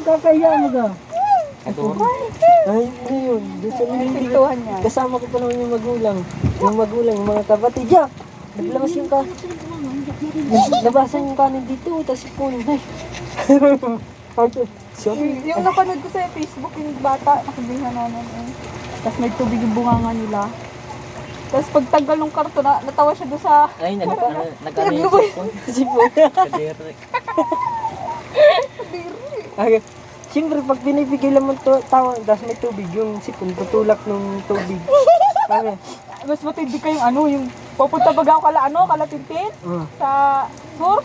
Kakaya mo ka. Ito. Ay, yun. Doon sa Pintuhan niya. kasama ko pa naman yung magulang. Yung magulang, yung mga kapatid niya. Naglabas yung ka. Nabasan yung kanin dito. Tapos ipon. Ay. Sorry. Yung napanood ko sa Facebook, yung bata, nakabihan na nun. Tapos may tubig yung bunganga nila. Tapos pagtanggal ng karton, natawa siya doon sa... Ay, nag-ano yung Nagluboy. sipon. Kadiri. Ay, siyempre, pag pinipigilan mo tawa, tapos may tubig, yung sipon, tutulak ng tubig. Ay, Mas matindi kayong yung pupunta baga ako kala Tintin? Sa sur?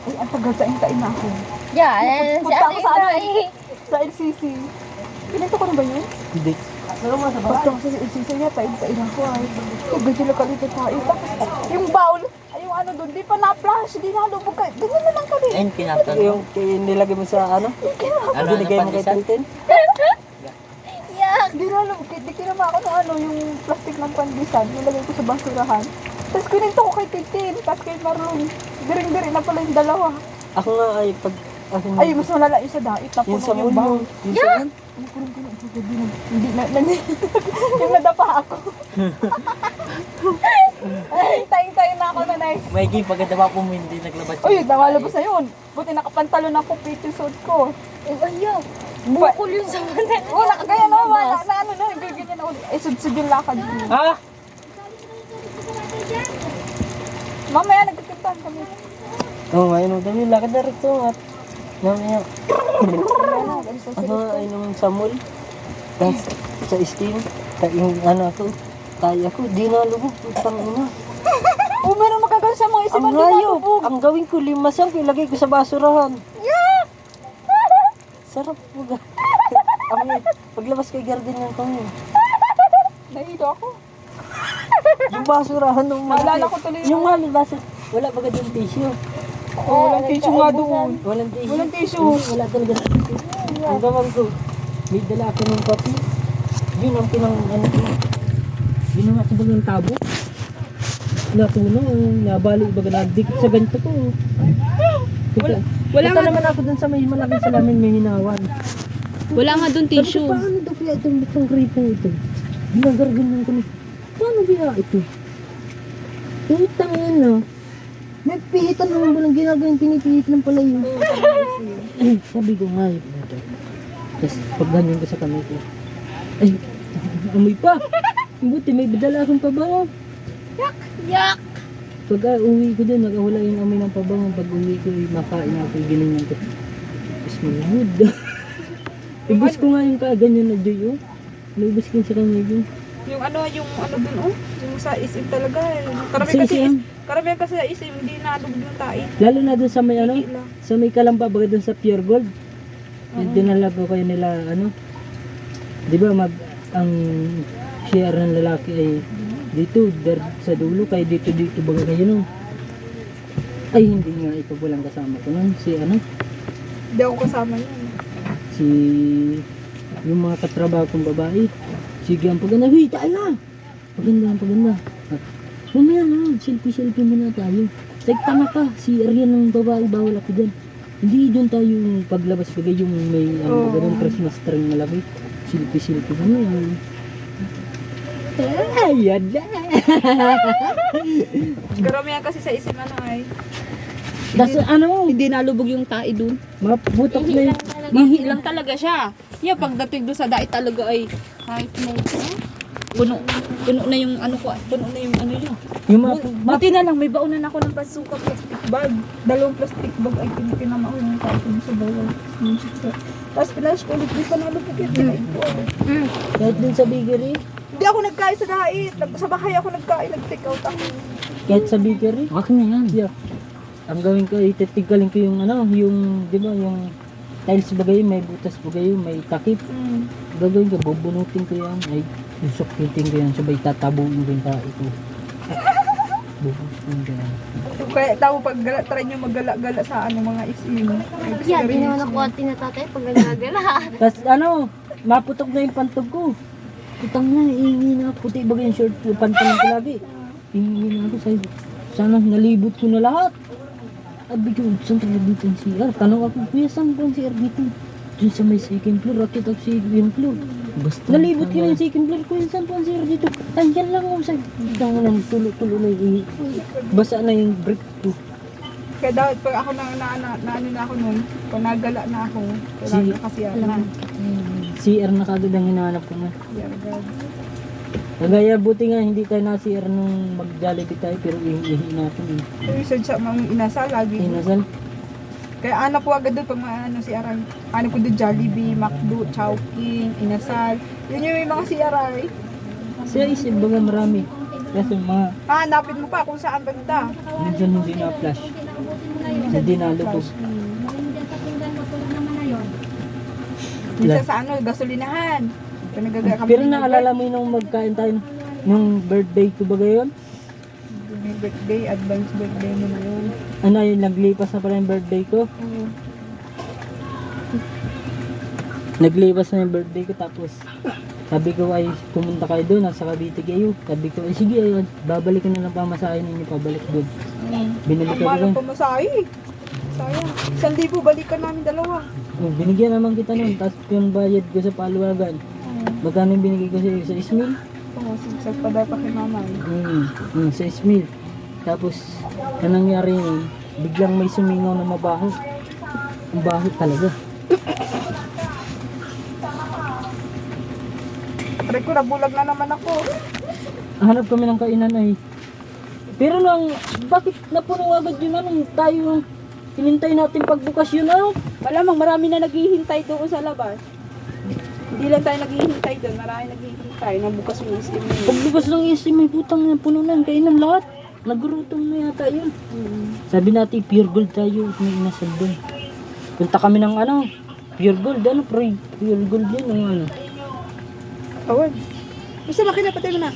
Ay, ang tagal sa intain na ako. Yeah, si Punta ako ate sa Inday. Sa LCC. Pinento ko na ba yun? hindi. Punta ako sa LCC niya, tain ako ay. Ganyan na kalito tayo. Tapos yung bowl, ay yung doon, di pa na-flash, di na-lubog ka. Ganyan na lang kami. Ayun, kinatan. Yung nilagay mo sa ano? Ano, Binigay mo kay panlisan? Tintin? Yak. Di na-lubog. Di kinama ako ng yung plastic ng pandisan. Nilagay ko sa basurahan. Tapos kininto ko kay Tintin, tapos kay Marlon. Diring-diring na pala yung dalawa. Ako nga ay pag... Ako, Ay, mas malala yung sa dait. yung sa Napuno yung mulo. bowl. Yung sa ano? Ang kurang-kurang. Hindi na, yung nadapa ako. Ay, tayo na ako nanay. May game pagkada pa po hindi naglabas. Uy, nakalabas na yun. Buti nakapantalon ako pito suit ko. Eh, ayaw. Bukol yun sa mata. Oo, nakagaya na, wala na na, ganyan ako. Eh, sudsud yung lakad ko. Ha? Mamaya, nagkikintahan kami. Oo, oh, ayun. Dami lakad na rin ito. At mamaya, Ano, ganito sa ako ay nung sa mall. Tapos sa steam. Yung ako. Kaya ko, di nalubog. Putang ina. Oh, meron magagano sa mga isipan Ang din hayop. natubog. Ang gawin ko, limasang ilagay ko sa basurahan. Yeah! Sarap po ga. Paglabas kay garden ng kami. Nahilo ako. Yung basurahan ng Naalala ko tuloy yung mali basa. Wala ba yung tissue? Oh, walang tissue nga doon. Walang tissue. Walang tissue. Hindi, wala talaga tissue. Ang gawin ko, may dala ako ng kape. Yun ang pinang ano ko. Ginawa ko bagang tabo. Natunaw, nabali baga nagdikit sa ganito ko. Wala Punta naman ako dun sa may malaking salamin, may hinawan. Wala nga doon tissue. Paano daw kaya itong gripo ito? Ginagargan ko na. Paano kaya ito? Utang yan na. May pihitan naman ba lang ginagawin, pinipihit lang pala yun. Ay, sabi ko nga yun. Tapos pag ganyan ko sa kamay ko. Ay, amoy pa. Buti may badala akong pabango. Yak. Pag uwi ko dun, nakawala yung amoy ng pabango. Pag uwi ko, makain ako, ginanyan ko. Tapos malahod. Ibus ko nga yung kaganyan na Joy, oh. Naibus ko sa kamay ko. Yung dun, yung sa isim talaga. Sa Karamihan kasi sa isim, hindi nalubog yung tayo. Lalo na dun sa may sa may kalamba, baga dun sa Pure Gold. Dinala ko kayo nila, di ba ang share ng lalaki ay dito, sa dulo, kaya dito baga kayo nun. Ay, hindi nga, ikaw walang kasama ko nun. Hindi ako kasama yun. Si yung mga katrabaho kong babae. Sige, ang paganda, huy, tayo na! Paganda. Mamaya na, selfie muna tayo. Tama ka, si Ariel ng babae, bawal ako dyan. Hindi dyan tayo yung paglabas bagay yung may ganun Christmas tree na labi. Selfie muna. Ayan na! Karamihan kasi sa isim ay. Das Hindi nalubog yung tae doon. maputok na yun. Ihi lang talaga siya. Yeah, pagdating doon sa daet talaga ay kahit may puno na yung puno na yung yun. Yung Buti na lang, may baunan ako ng pasuka plastic bag. 2 plastic bag ay pinama ko yung tapon sa bawal. Tapos pinash ko ulit, di pa nalupog yun. Kinain ko. kahit din sa bakery, Hindi ako nagkain sa dait. Sa bahay ako nagkain, nag-take out ako. kahit sa bakery. Akin na yan. Yeah. Ang gawin ko, ititigkalin ko yung yung, di ba, yung tiles bagay, may butas bagay, may takip. Gagawin ko, bubunutin ko yan. Ay, susukitin ko yan, sabay tatabuin ko yung tayo ko. Bubunutin ko yan. Kaya tao pag try nyo maggala-gala sa mga isim. Yeah, di naman ako tinatatay pag nagagala. Tapos maputok na yung pantog ko. Putang na, iingi na ako. Puti bagay yung short, yung pantalon ko lagi. Iingi na ako sa'yo. Sana nalibot ko na lahat. Sabi ko, saan talaga dito yung CR? Tanong ako, kuya, saan po ang CR dito? Dun sa may second floor, rakit ako second floor. Basta. Nalibot ko na yung second floor ko, yung saan po ang sir dito. Andyan lang ako sa isang nang tulo-tulo na yung basa na yung brick ko. Kaya dapat pag ako na ano na ako nun, pag nagala na ako, kailangan na kasi na. CR na kagad ang hinahanap ko na. Yeah, God. Kagaya buti nga hindi tayo na CR nung mag-Jollibee tayo pero ihi natin eh. Pero isa sa mga inasal lagi. Inasal. Kaya ano po agad doon pag ano si Aray. Ano ko doon Jollibee, McDo, Chowking, Inasal. Yun yung may mga si Aray. Sa isip baga marami. Kasi mga Hanapin mo pa kung saan banda. minsan hindi na-flash. Hindi na-lubog. Minsan sa ano, gasolinahan. Kaya nagagaya kami. Pero naalala mo yung nung magkain tayo nung birthday ko ba yun? May birthday, advance birthday mo na yun. Ano yun, naglipas na pala yung birthday ko. Oo. Naglipas na yung birthday ko tapos sabi ko ay pumunta kayo doon, nasa Cavite kayo. Sabi ko ay sige, ay, babalik ko na lang pamasahin ninyo pabalik doon. Binili Ang ko mahal doon. ang pamasahe. Sayang. 1,000 balikan namin dalawa. Oh, binigyan naman kita noon, tapos yung bayad ko sa paluwagan. Magkano yung binigay ko sa Ismail? Oo, sigsag pa daw pa kay mama. Sa Ismail. Tapos, anong nangyari yun? Biglang may sumingaw na mabaho. Ang baho talaga. Pare ko, nabulag na naman ako. Hanap kami ng kainan ay. Pero nang, bakit napuno agad yun? Anong tayo ang hinintay natin pagbukas yun? Ano? Malamang marami na naghihintay doon sa labas. Hindi lang tayo naghihintay doon, marami naghihintay. Nabukas yung isip mo. Pagbukas ng isim, may putang na puno na. Kainan lahat. Nagurutom na yata yun. Sabi natin, pure gold tayo at may inasal doon. Punta kami ng ano, pure gold. Ano, pure gold yun. Ano? Tawag. Basta makinapatay mo na.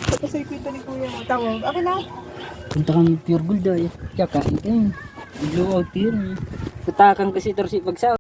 Tapos sa ikwito ni Kuya. Tawag. Ako na. Punta kami pure gold ay. Kaya kain kayo. Blow out yun. Putakan kasi ito si pagsa.